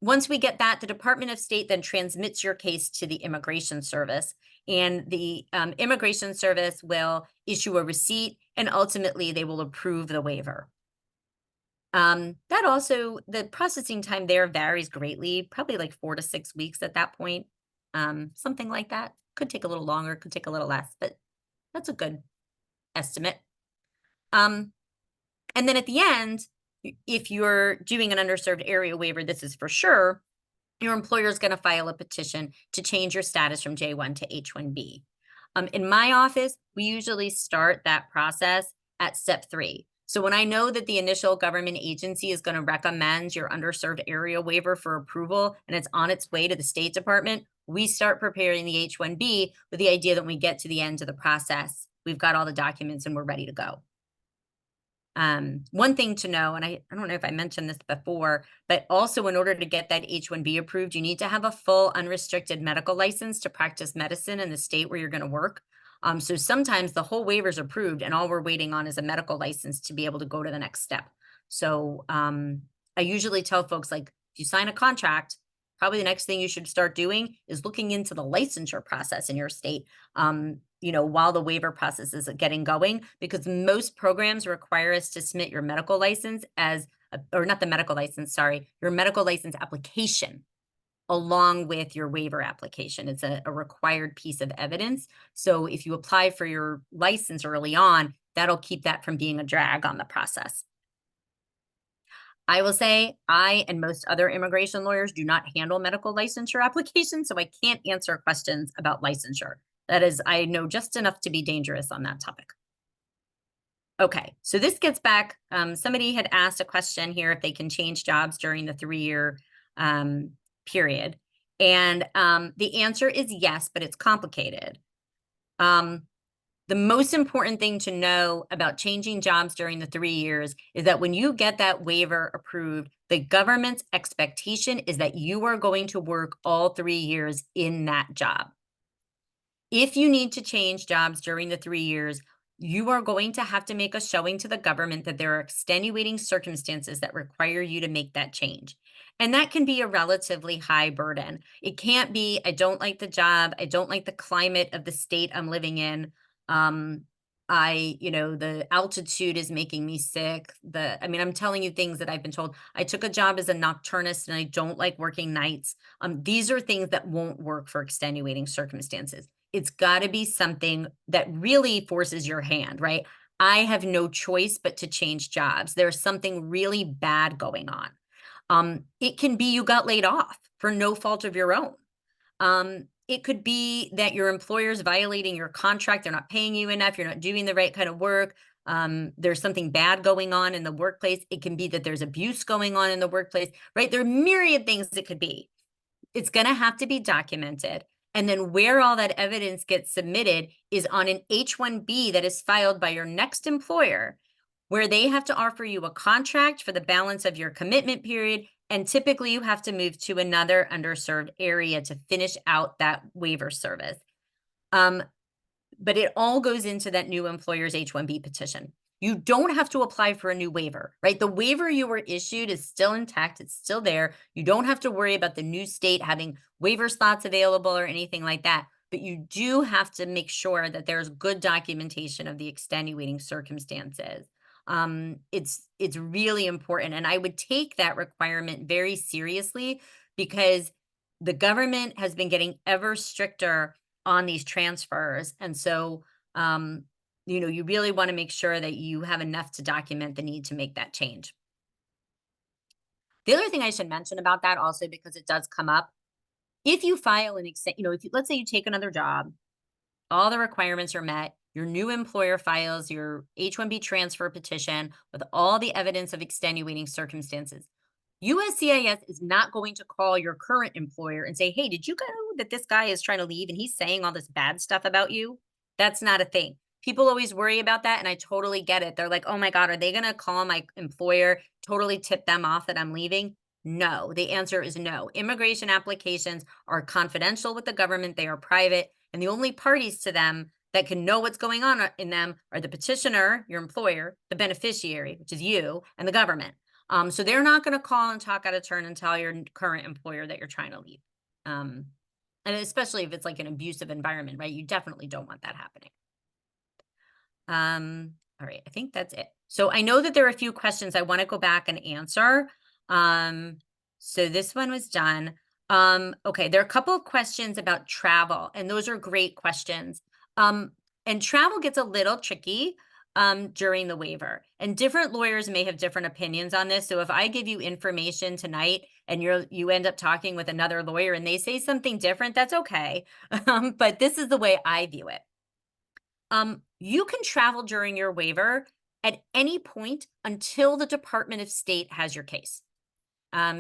Once we get that, the Department of State then transmits your case to the Immigration Service, and the Immigration Service will issue a receipt, and ultimately they will approve the waiver. That also, the processing time there varies greatly, probably like 4 to 6 weeks at that point. Something like that. Could take a little longer, could take a little less, but that's a good estimate. And then at the end, if you're doing an underserved area waiver, this is for sure, your employer is going to file a petition to change your status from J-1 to H-1B. In my office, we usually start that process at step 3. So when I know that the initial government agency is going to recommend your underserved area waiver for approval and it's on its way to the State Department, we start preparing the H-1B with the idea that when we get to the end of the process, we've got all the documents and we're ready to go. One thing to know, and I don't know if I mentioned this before, but also in order to get that H-1B approved, you need to have a full unrestricted medical license to practice medicine in the state where you're going to work. So sometimes the whole waiver is approved and all we're waiting on is a medical license to be able to go to the next step. So I usually tell folks, like, if you sign a contract, probably the next thing you should start doing is looking into the licensure process in your state, while the waiver process is getting going, because most programs require us to submit your medical license or not the medical license, sorry, your medical license application along with your waiver application. It's a required piece of evidence. So if you apply for your license early on, that'll keep that from being a drag on the process. I will say I and most other immigration lawyers do not handle medical licensure applications, so I can't answer questions about licensure. That is, I know just enough to be dangerous on that topic. Okay, so this gets back, somebody had asked a question here if they can change jobs during the 3-year period. And the answer is yes, but it's complicated. The most important thing to know about changing jobs during the 3 years is that when you get that waiver approved, the government's expectation is that you are going to work all 3 years in that job. If you need to change jobs during the 3 years, you are going to have to make a showing to the government that there are extenuating circumstances that require you to make that change. And that can be a relatively high burden. It can't be, I don't like the job, I don't like the climate of the state I'm living in. The altitude is making me sick. I'm telling you things that I've been told. I took a job as a nocturnist and I don't like working nights. These are things that won't work for extenuating circumstances. It's got to be something that really forces your hand, right? I have no choice but to change jobs. There's something really bad going on. It can be you got laid off for no fault of your own. It could be that your employer's violating your contract. They're not paying you enough. You're not doing the right kind of work. There's something bad going on in the workplace. It can be that there's abuse going on in the workplace, right? There are myriad things it could be. It's going to have to be documented. And then where all that evidence gets submitted is on an H-1B that is filed by your next employer, where they have to offer you a contract for the balance of your commitment period. And typically you have to move to another underserved area to finish out that waiver service. But it all goes into that new employer's H-1B petition. You don't have to apply for a new waiver, right? The waiver you were issued is still intact. It's still there. You don't have to worry about the new state having waiver slots available or anything like that. But you do have to make sure that there's good documentation of the extenuating circumstances. It's really important. And I would take that requirement very seriously because the government has been getting ever stricter on these transfers. And so, you really want to make sure that you have enough to document the need to make that change. The other thing I should mention about that also, because it does come up, if you file an if you, let's say you take another job, all the requirements are met, your new employer files your H-1B transfer petition with all the evidence of extenuating circumstances. USCIS is not going to call your current employer and say, hey, did you know that this guy is trying to leave and he's saying all this bad stuff about you? That's not a thing. People always worry about that, and I totally get it. They're like, oh my God, are they going to call my employer, totally tip them off that I'm leaving? No, the answer is no. Immigration applications are confidential with the government, they are private, and the only parties to them that can know what's going on in them are the petitioner, your employer, the beneficiary, which is you, and the government. So they're not going to call and talk out of turn and tell your current employer that you're trying to leave. And especially if it's like an abusive environment, right? You definitely don't want that happening. All right, I think that's it. So I know that there are a few questions I want to go back and answer. So this one was done. Okay, there are a couple of questions about travel, and those are great questions. And travel gets a little tricky during the waiver, and different lawyers may have different opinions on this. So if I give you information tonight and you end up talking with another lawyer and they say something different, that's okay. But this is the way I view it. You can travel during your waiver at any point until the Department of State has your case.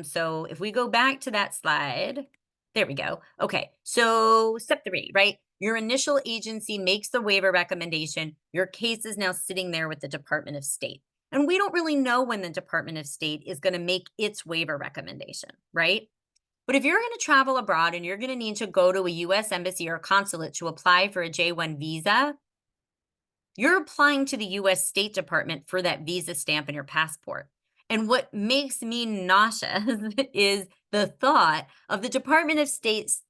So if we go back to that slide, there we go. Okay, so step 3, right? Your initial agency makes the waiver recommendation. Your case is now sitting there with the Department of State. And we don't really know when the Department of State is going to make its waiver recommendation, right? But if you're going to travel abroad and you're going to need to go to a US embassy or consulate to apply for a J-1 visa, you're applying to the US State Department for that visa stamp in your passport. And what makes me nauseous is the thought of the Department of State's,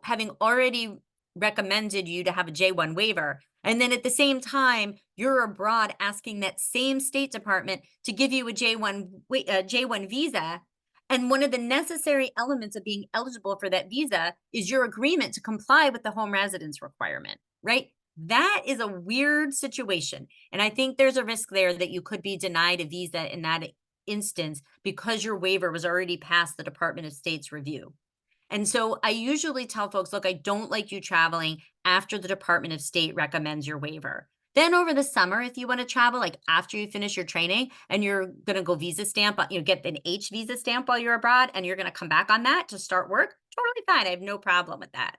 having already recommended you to have a J-1 waiver. And then at the same time, you're abroad asking that same State Department to give you a J-1 visa. And one of the necessary elements of being eligible for that visa is your agreement to comply with the home residence requirement, right? That is a weird situation. And I think there's a risk there that you could be denied a visa in that instance because your waiver was already past the Department of State's review. And so I usually tell folks, look, I don't like you traveling after the Department of State recommends your waiver. Then over the summer, if you want to travel, like after you finish your training and you're going to go visa stamp, get an H visa stamp while you're abroad and you're going to come back on that to start work, totally fine. I have no problem with that.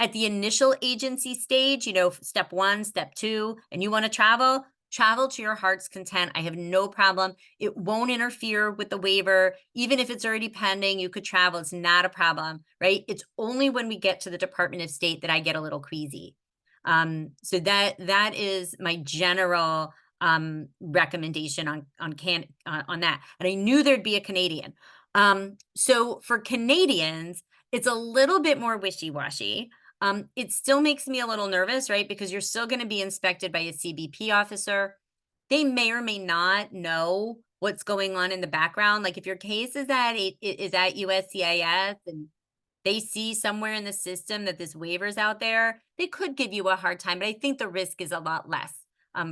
At the initial agency stage, step 1, step 2, and you want to travel to your heart's content. I have no problem. It won't interfere with the waiver. Even if it's already pending, you could travel. It's not a problem, right? It's only when we get to the Department of State that I get a little queasy. So that is my general recommendation on that. And I knew there'd be a Canadian. So for Canadians, it's a little bit more wishy-washy. It still makes me a little nervous, right? Because you're still going to be inspected by a CBP officer. They may or may not know what's going on in the background. Like if your case is at USCIS and they see somewhere in the system that this waiver's out there, they could give you a hard time. But I think the risk is a lot less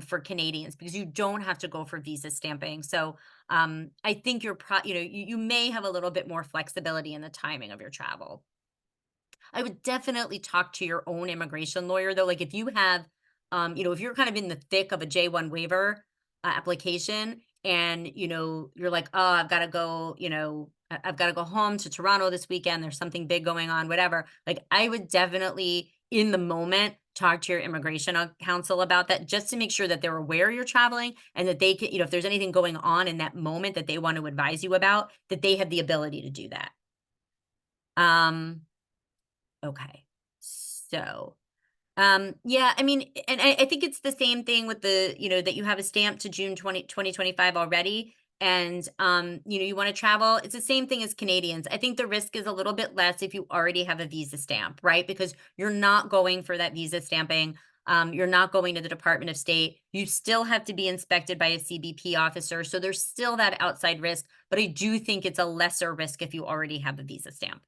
for Canadians because you don't have to go for visa stamping. So I think you may have a little bit more flexibility in the timing of your travel. I would definitely talk to your own immigration lawyer, though. Like if you have, if you're kind of in the thick of a J-1 waiver application and, you're like, oh, I've got to go, I've got to go home to Toronto this weekend. There's something big going on, whatever. Like I would definitely in the moment talk to your immigration counsel about that just to make sure that they're aware you're traveling and that they can, if there's anything going on in that moment that they want to advise you about, that they have the ability to do that. Okay. So, yeah, I mean, and I think it's the same thing with the, that you have a stamp to June 2025 already. And, you want to travel. It's the same thing as Canadians. I think the risk is a little bit less if you already have a visa stamp, right? Because you're not going for that visa stamping. You're not going to the Department of State. You still have to be inspected by a CBP officer. So there's still that outside risk, but I do think it's a lesser risk if you already have a visa stamp.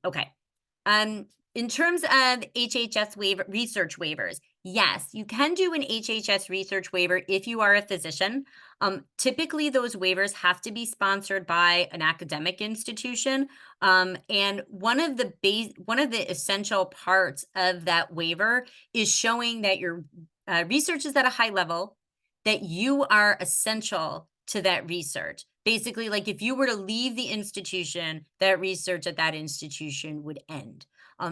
Okay. in terms of HHS waiver, research waivers, yes, you can do an HHS research waiver if you are a physician. Typically, those waivers have to be sponsored by an academic institution. And one of the essential parts of that waiver is showing that your research is at a high level, that you are essential to that research. Basically, like if you were to leave the institution, that research at that institution would end.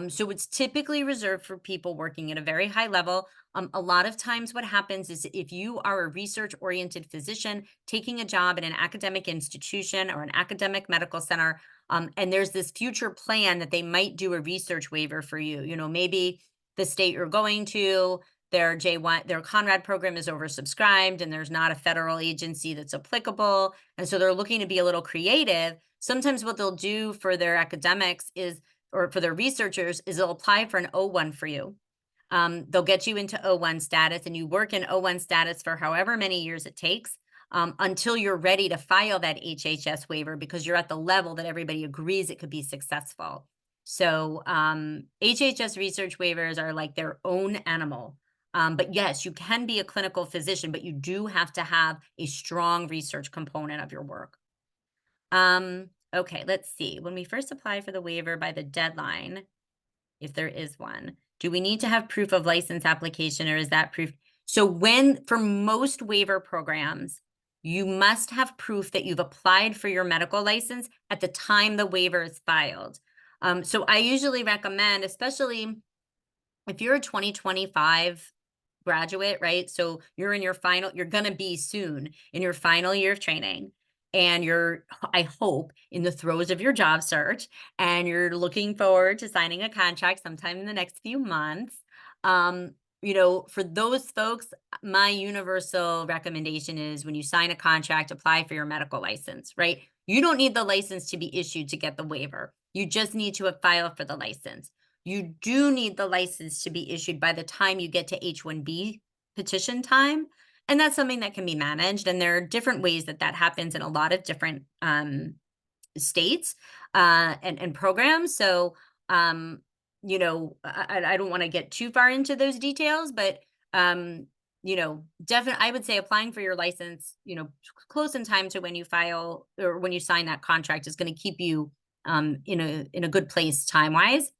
So it's typically reserved for people working at a very high level. A lot of times what happens is if you are a research-oriented physician taking a job in an academic institution or an academic medical center, and there's this future plan that they might do a research waiver for you. Maybe the state you're going to, their J-1, their Conrad program is oversubscribed and there's not a federal agency that's applicable. And so they're looking to be a little creative. Sometimes what they'll do for their academics is, or for their researchers, is they'll apply for an O1 for you. They'll get you into O1 status and you work in O1 status for however many years it takes until you're ready to file that HHS waiver because you're at the level that everybody agrees it could be successful. So HHS research waivers are like their own animal. But yes, you can be a clinical physician, but you do have to have a strong research component of your work. Okay, let's see. When we first apply for the waiver by the deadline, if there is one, do we need to have proof of license application or is that proof? So for most waiver programs, you must have proof that you've applied for your medical license at the time the waiver is filed. So I usually recommend, especially if you're a 2025 graduate, right? So you're going to be soon in your final year of training and I hope, in the throes of your job search and you're looking forward to signing a contract sometime in the next few months. For those folks, my universal recommendation is when you sign a contract, apply for your medical license, right? You don't need the license to be issued to get the waiver. You just need to have filed for the license. You do need the license to be issued by the time you get to H-1B petition time. And that's something that can be managed. And there are different ways that happens in a lot of different states and programs. So, I don't want to get too far into those details, but, definitely, I would say applying for your license, close in time to when you file or when you sign that contract is going to keep you in a good place time-wise.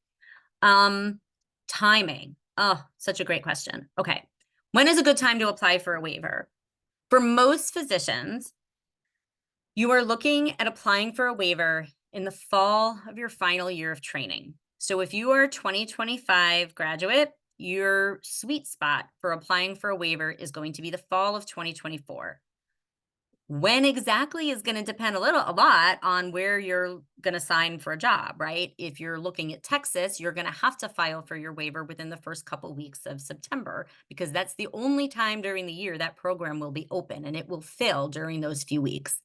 Timing. Oh, such a great question. Okay. When is a good time to apply for a waiver? For most physicians, you are looking at applying for a waiver in the fall of your final year of training. So if you are a 2025 graduate, your sweet spot for applying for a waiver is going to be the fall of 2024. When exactly is going to depend a lot on where you're going to sign for a job, right? If you're looking at Texas, you're going to have to file for your waiver within the first couple weeks of September because that's the only time during the year that program will be open and it will fill during those few weeks.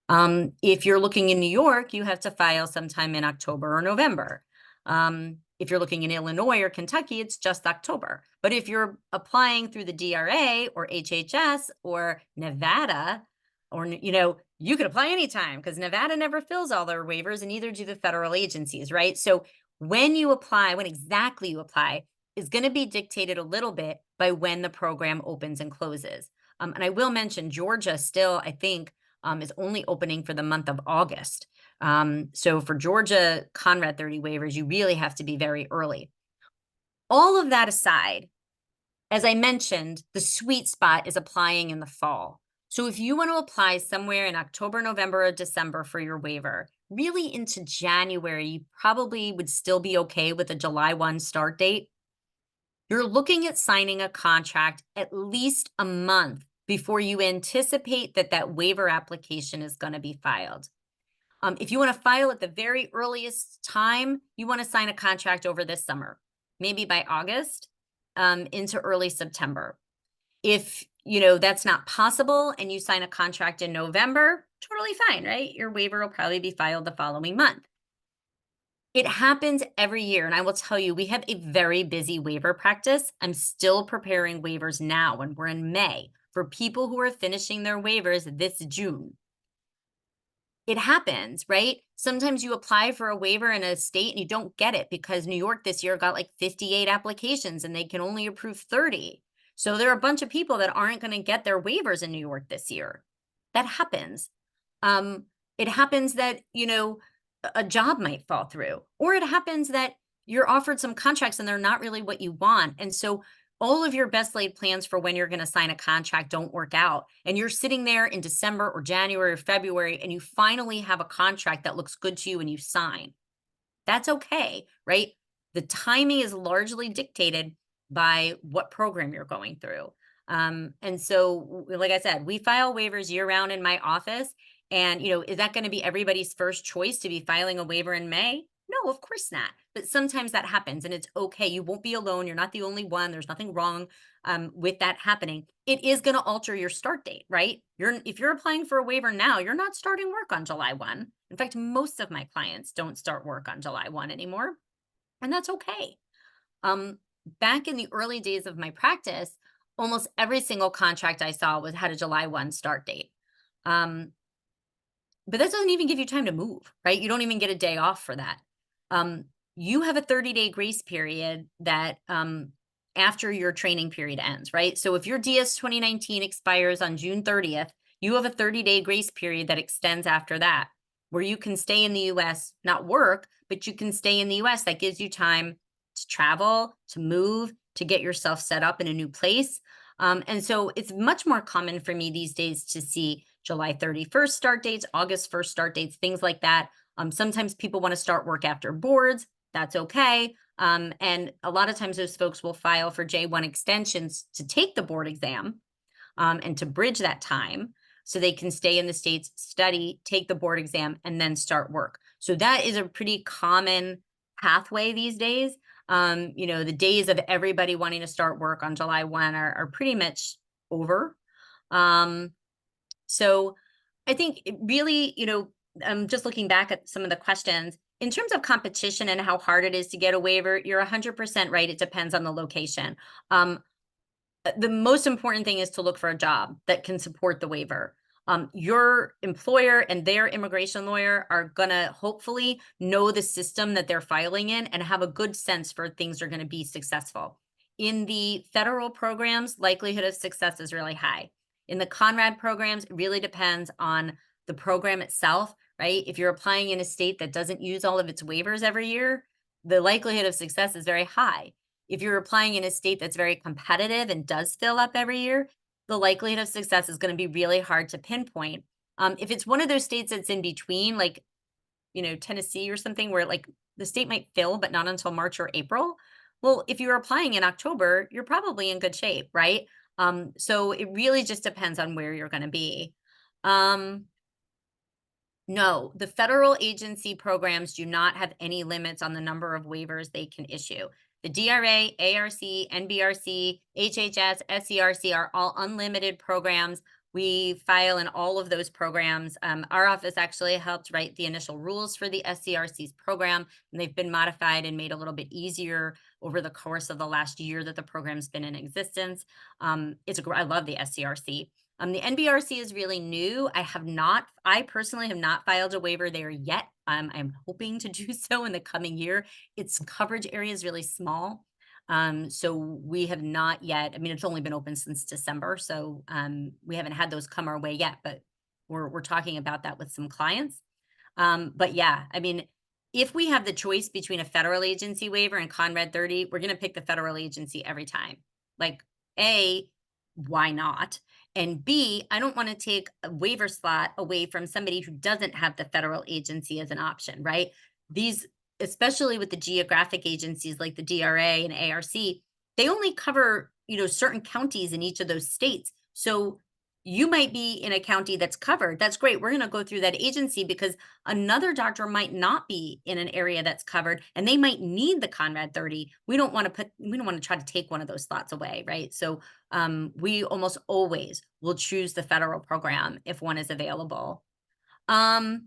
If you're looking in New York, you have to file sometime in October or November. If you're looking in Illinois or Kentucky, it's just October. But if you're applying through the DRA or HHS or Nevada, or, you could apply anytime because Nevada never fills all their waivers and neither do the federal agencies, right? So when exactly you apply is going to be dictated a little bit by when the program opens and closes. And I will mention Georgia still, I think, is only opening for the month of August. So for Georgia Conrad 30 waivers, you really have to be very early. All of that aside, as I mentioned, the sweet spot is applying in the fall. So if you want to apply somewhere in October, November, or December for your waiver, really into January, you probably would still be okay with a July 1 start date. You're looking at signing a contract at least a month before you anticipate that waiver application is going to be filed. If you want to file at the very earliest time, you want to sign a contract over this summer, maybe by August into early September. If that's not possible and you sign a contract in November, totally fine, right? Your waiver will probably be filed the following month. It happens every year. And I will tell you, we have a very busy waiver practice. I'm still preparing waivers now, and we're in May for people who are finishing their waivers this June. It happens, right? Sometimes you apply for a waiver in a state and you don't get it because New York this year got like 58 applications and they can only approve 30. So there are a bunch of people that aren't going to get their waivers in New York this year. That happens. Um, it happens that, a job might fall through, or it happens that you're offered some contracts and they're not really what you want. And so all of your best laid plans for when you're going to sign a contract don't work out. And you're sitting there in December or January or February, and you finally have a contract that looks good to you and you sign. That's okay, right? The timing is largely dictated by what program you're going through. And so, like I said, we file waivers year round in my office. And, is that going to be everybody's first choice to be filing a waiver in May? No, of course not. But sometimes that happens and it's okay. You won't be alone. You're not the only one. There's nothing wrong with that happening. It is going to alter your start date, right? If you're applying for a waiver now, you're not starting work on July 1. In fact, most of my clients don't start work on July 1 anymore, and that's okay. Um, Back in the early days of my practice, almost every single contract I saw had a July 1 start date. Um, but that doesn't even give you time to move, right? You don't even get a day off for that. Um, you have a 30-day grace period that after your training period ends, right? So if your DS 2019 expires on June 30th, you have a 30-day grace period that extends after that, where you can stay in the US, not work, but you can stay in the US. That gives you time to travel, to move, to get yourself set up in a new place. And so it's much more common for me these days to see July 31st start dates, August 1st start dates, things like that. Sometimes people want to start work after boards. That's okay. And a lot of times those folks will file for J-1 extensions to take the board exam and to bridge that time so they can stay in the States, study, take the board exam, and then start work. So that is a pretty common pathway these days. The days of everybody wanting to start work on July 1 are pretty much over. So I think it really, just looking back at some of the questions, in terms of competition and how hard it is to get a waiver, you're 100% right. It depends on the location. The most important thing is to look for a job that can support the waiver. Your employer and their immigration lawyer are going to hopefully know the system that they're filing in and have a good sense for things are going to be successful. In the federal programs, likelihood of success is really high. In the Conrad programs, it really depends on the program itself, right? If you're applying in a state that doesn't use all of its waivers every year, the likelihood of success is very high. If you're applying in a state that's very competitive and does fill up every year, the likelihood of success is going to be really hard to pinpoint. If it's one of those states that's in between, like, Tennessee or something where like the state might fill, but not until March or April. Well, if you're applying in October, you're probably in good shape, right? So it really just depends on where you're going to be. No, the federal agency programs do not have any limits on the number of waivers they can issue. The DRA, ARC, NBRC, HHS, SCRC are all unlimited programs. We file in all of those programs. Our office actually helped write the initial rules for the SCRC's program, and they've been modified and made a little bit easier over the course of the last year that the program's been in existence. I love the SCRC. The NBRC is really new. I personally have not filed a waiver there yet. I'm hoping to do so in the coming year. Its coverage area is really small. So we have not yet, it's only been open since December. So we haven't had those come our way yet, but we're talking about that with some clients. But yeah, if we have the choice between a federal agency waiver and Conrad 30, we're going to pick the federal agency every time. Like, A, why not? And B, I don't want to take a waiver slot away from somebody who doesn't have the federal agency as an option, right? These, especially with the geographic agencies like the DRA and ARC, they only cover, certain counties in each of those states. So you might be in a county that's covered. That's great. We're going to go through that agency because another doctor might not be in an area that's covered and they might need the Conrad 30. We don't want to try to take one of those slots away, right? So we almost always will choose the federal program if one is available. And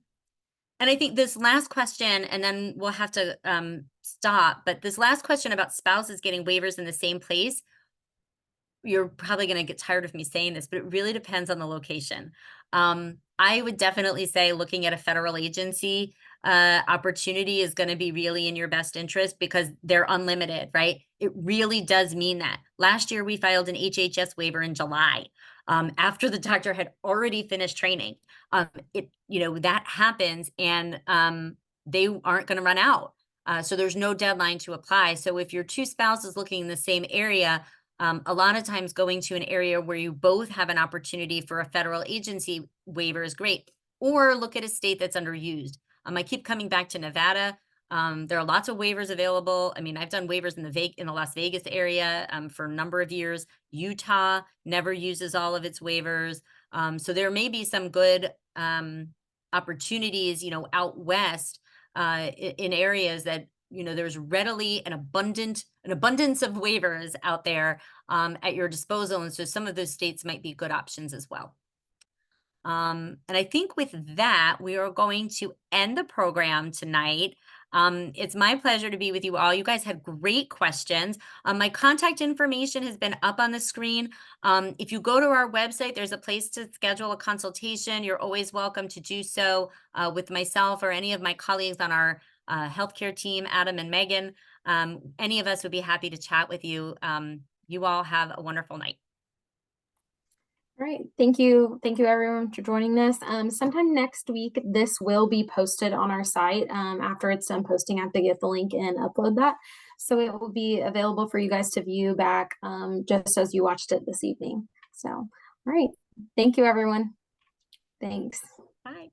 I think this last question, and then we'll have to stop, but this last question about spouses getting waivers in the same place, you're probably going to get tired of me saying this, but it really depends on the location. I would definitely say looking at a federal agency, opportunity is going to be really in your best interest because they're unlimited, right? It really does mean that. Last year, we filed an HHS waiver in July, after the doctor had already finished training. That happens, and they aren't going to run out. So there's no deadline to apply. So if your two spouses looking in the same area, a lot of times going to an area where you both have an opportunity for a federal agency waiver is great. Or look at a state that's underused. I keep coming back to Nevada. There are lots of waivers available. I mean, I've done waivers in the Las Vegas area for a number of years. Utah never uses all of its waivers. So there may be some good opportunities, out west in areas that there's readily an abundance of waivers out there at your disposal, and so some of those states might be good options as well. And I think with that, we are going to end the program tonight. It's my pleasure to be with you all. You guys had great questions. My contact information has been up on the screen. If you go to our website, there's a place to schedule a consultation. You're always welcome to do so with myself or any of my colleagues on our healthcare team, Adam and Megan. Any of us would be happy to chat with you. You all have a wonderful night. All right. Thank you. Thank you everyone for joining this. Sometime next week, this will be posted on our site. After it's done posting, I have to get the link and upload that. So it will be available for you guys to view back just as you watched it this evening. So, all right. Thank you, everyone. Thanks. Bye.